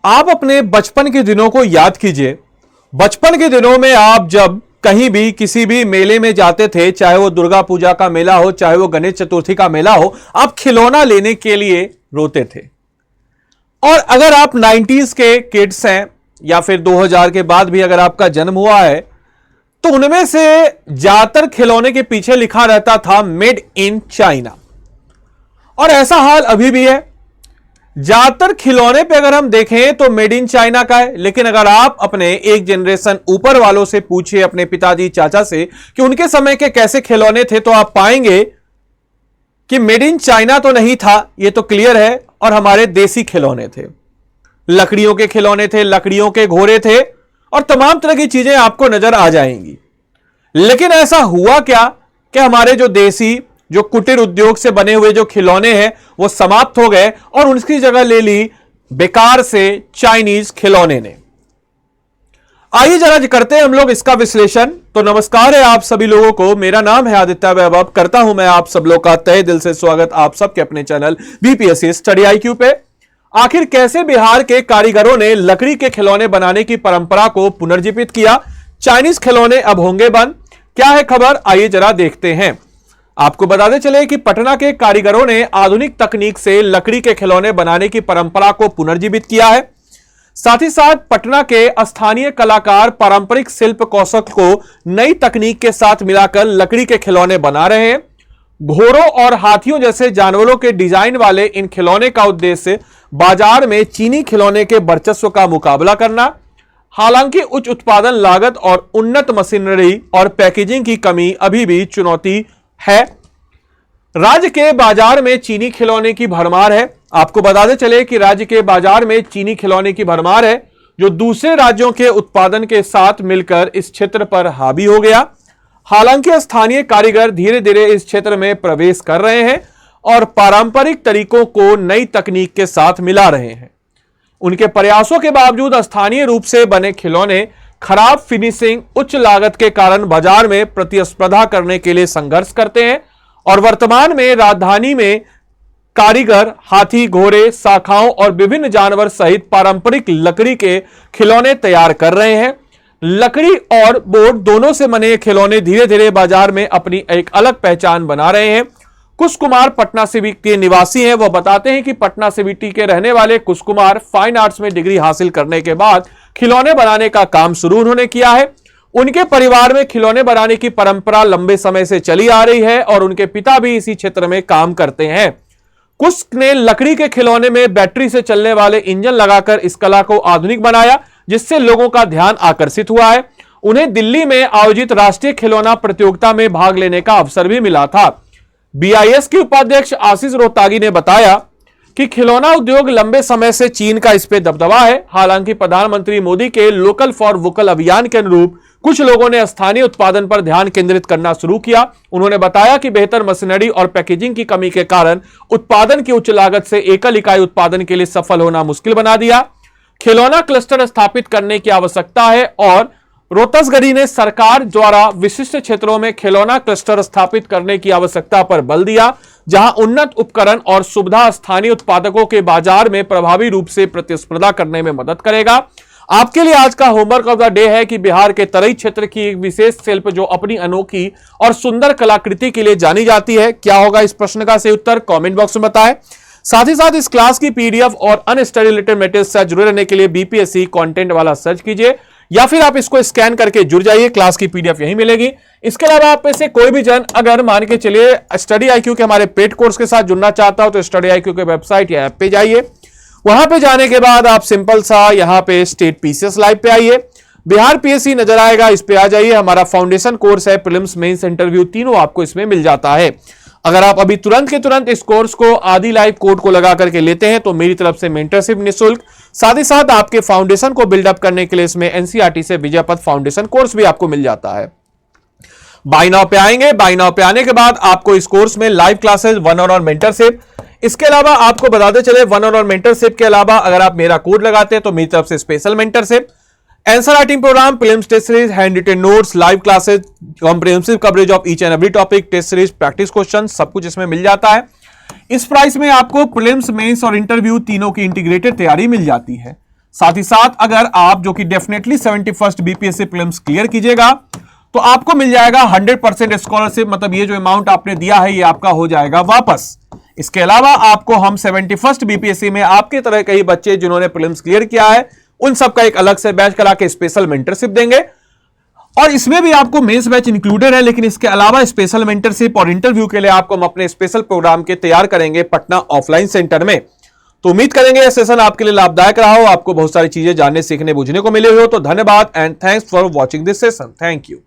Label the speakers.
Speaker 1: आप अपने बचपन के दिनों को याद कीजिए। बचपन के दिनों में आप जब कहीं भी किसी भी मेले में जाते थे, चाहे वो दुर्गा पूजा का मेला हो, चाहे वो गणेश चतुर्थी का मेला हो, आप खिलौना लेने के लिए रोते थे। और अगर आप 90s के किड्स हैं या फिर 2000 के बाद भी अगर आपका जन्म हुआ है, तो उनमें से ज्यादातर खिलौने के पीछे लिखा रहता था मेड इन चाइना। और ऐसा हाल अभी भी है। ज्यादातर खिलौने पे अगर हम देखें तो मेड इन चाइना का है, लेकिन अगर आप अपने एक जनरेशन ऊपर वालों से पूछिए, अपने पिताजी चाचा से, कि उनके समय के कैसे खिलौने थे, तो आप पाएंगे कि मेड इन चाइना तो नहीं था, ये तो क्लियर है, और हमारे देसी खिलौने थे। लकड़ियों के खिलौने थे, लकड़ियों के घोड़े थे, और तमाम तरह की चीजें आपको नजर आ जाएंगी। लेकिन ऐसा हुआ क्या कि हमारे जो देसी, जो कुटीर उद्योग से बने हुए जो खिलौने हैं वो समाप्त हो गए और उनकी जगह ले ली बेकार से चाइनीज खिलौने ने। आइए जरा करते हैं हम लोग इसका विश्लेषण। तो नमस्कार है आप सभी लोगों को, मेरा नाम है आदित्य वैभव। करता हूं मैं आप सब लोग का तहे दिल से स्वागत आप सबके अपने चैनल बीपीएससी स्टडी आईक्यू पे। आखिर कैसे बिहार के कारीगरों ने लकड़ी के खिलौने बनाने की परंपरा को पुनर्जीवित किया? चाइनीज खिलौने अब होंगे बंद, क्या है खबर? आइए जरा देखते हैं। आपको बताते चले कि पटना के कारीगरों ने आधुनिक तकनीक से लकड़ी के खिलौने बनाने की परंपरा को पुनर्जीवित किया है। साथ ही साथ पटना के स्थानीय कलाकार पारंपरिक शिल्प कौशल को नई तकनीक के साथ मिलाकर लकड़ी के खिलौने बना रहे हैं। घोड़ों और हाथियों जैसे जानवरों के डिजाइन वाले इन खिलौने का उद्देश्य बाजार में चीनी खिलौने के वर्चस्व का मुकाबला करना। हालांकि उच्च उत्पादन लागत और उन्नत मशीनरी और पैकेजिंग की कमी अभी भी चुनौती है। राज्य के बाजार में चीनी खिलौने की भरमार है। आपको बताते चले कि राज्य के बाजार में चीनी खिलौने की भरमार है, जो दूसरे राज्यों के उत्पादन के साथ मिलकर इस क्षेत्र पर हावी हो गया। हालांकि स्थानीय कारीगर धीरे धीरे इस क्षेत्र में प्रवेश कर रहे हैं और पारंपरिक तरीकों को नई तकनीक के साथ मिला रहे हैं। उनके प्रयासों के बावजूद स्थानीय रूप से बने खिलौने खराब फिनिशिंग, उच्च लागत के कारण बाजार में प्रतिस्पर्धा करने के लिए संघर्ष करते हैं। और वर्तमान में राजधानी में कारीगर हाथी, घोड़े, शाखाओं और विभिन्न जानवर सहित पारंपरिक लकड़ी के खिलौने तैयार कर रहे हैं। लकड़ी और बोर्ड दोनों से बने खिलौने धीरे धीरे बाजार में अपनी एक अलग पहचान बना रहे हैं। कुश कुमार पटना सिटी के निवासी हैं। वह बताते हैं कि पटना सिटी के रहने वाले कुश कुमार फाइन आर्ट्स में डिग्री हासिल करने के बाद खिलौने बनाने का काम शुरू उन्होंने किया है। उनके परिवार में खिलौने बनाने की परंपरा लंबे समय से चली आ रही है और उनके पिता भी इसी क्षेत्र में काम करते हैं। कुश ने लकड़ी के खिलौने में बैटरी से चलने वाले इंजन लगाकर इस कला को आधुनिक बनाया, जिससे लोगों का ध्यान आकर्षित हुआ है। उन्हें दिल्ली में आयोजित राष्ट्रीय खिलौना प्रतियोगिता में भाग लेने का अवसर भी मिला था। बीआईएस के उपाध्यक्ष आशीष रोहतागी ने बताया कि खिलौना उद्योग लंबे समय से चीन का इस पे दबदबा है। हालांकि प्रधानमंत्री मोदी के लोकल फॉर वोकल अभियान के अनुरूप कुछ लोगों ने स्थानीय उत्पादन पर ध्यान केंद्रित करना शुरू किया। उन्होंने बताया कि बेहतर मशीनरी और पैकेजिंग की कमी के कारण उत्पादन की उच्च लागत से एकल इकाई उत्पादन के लिए सफल होना मुश्किल बना दिया। खिलौना क्लस्टर स्थापित करने की आवश्यकता है और रोहतसगढ़ी ने सरकार द्वारा विशिष्ट क्षेत्रों में खिलौना क्लस्टर स्थापित करने की आवश्यकता पर बल दिया, जहां उन्नत उपकरण और सुविधा स्थानीय उत्पादकों के बाजार में प्रभावी रूप से प्रतिस्पर्धा करने में मदद करेगा। आपके लिए आज का होमवर्क ऑफ द डे है कि बिहार के तराई क्षेत्र की एक विशेष शिल्प जो अपनी अनोखी और सुंदर कलाकृति के लिए जानी जाती है, क्या होगा? इस प्रश्न का सही उत्तर कमेंट बॉक्स में बताएं। साथ ही साथ इस क्लास की पीडीएफ और अन्य स्टडी रिलेटेड मटेरियल से जुड़े रहने के लिए बीपीएससी कंटेंट वाला सर्च कीजिए, या फिर आप इसको स्कैन करके जुड़ जाइए। क्लास की पीडीएफ यहीं मिलेगी। इसके अलावा आप में से कोई भी जन अगर मान के चलिए स्टडी आईक्यू के हमारे पेड कोर्स के साथ जुड़ना चाहता हो, तो स्टडी आईक्यू के वेबसाइट या ऐप पे जाइए। वहां पे जाने के बाद आप सिंपल सा यहां पे स्टेट पीसीएस लाइव पे आइए, बिहार पीएससी नजर आएगा, इस पे आ जाइए। हमारा फाउंडेशन कोर्स है, प्रीलिम्स मेंस इंटरव्यू तीनों आपको इसमें मिल जाता है। अगर आप अभी तुरंत के तुरंत इस कोर्स को आदि लाइव कोड को लगा करके लेते हैं तो मेरी तरफ से मेंटरशिप निःशुल्क, साथ ही साथ आपके फाउंडेशन को बिल्डअप करने के लिए इसमें एनसीईआरटी से विजयपथ फाउंडेशन कोर्स भी आपको मिल जाता है। बाय नाउ पे आएंगे। बाय नाउ पे आने के बाद आपको इस कोर्स में live classes, one on one mentorship, इसके अलावा आपको बताते चले वन ऑन वन मेंटरशिप के अलावा अगर आप मेरा कोड लगाते हैं तो मेरी तरफ से special mentorship, answer writing programme, prelims test series, hand written notes, live classes, comprehensive coverage of each and every topic, test series, practice question, सब कुछ इसमें मिल जाता है। इस प्राइस में आपको प्रीलिम्स, मेंस और इंटरव्यू तीनों की इंटीग्रेटेड तैयारी मिल जाती है। साथ ही साथ अगर आप जो कि definitely 71st BPSC prelims clear कीजिएगा तो आपको मिल जाएगा 100% स्कॉलरशिप, मतलब ये जो अमाउंट आपने दिया है ये आपका हो जाएगा वापस। इसके अलावा आपको हम 71st बीपीएससी में आपके तरह कई बच्चे जिन्होंने प्रीलिम्स क्लियर किया है उन सबका एक अलग से बैच करा के स्पेशल मेंटरशिप देंगे, और इसमें भी आपको मेंस बैच इंक्लूडेड है। लेकिन इसके अलावा स्पेशल मेंटरशिप और इंटरव्यू के लिए आपको हम अपने स्पेशल प्रोग्राम के तैयार करेंगे पटना ऑफलाइन सेंटर में। तो उम्मीद करेंगे यह सेशन आपके लिए लाभदायक रहा हो, आपको बहुत सारी चीजें जानने सीखने बुझने को मिले हो। तो धन्यवाद and thanks for watching this session. Thank you.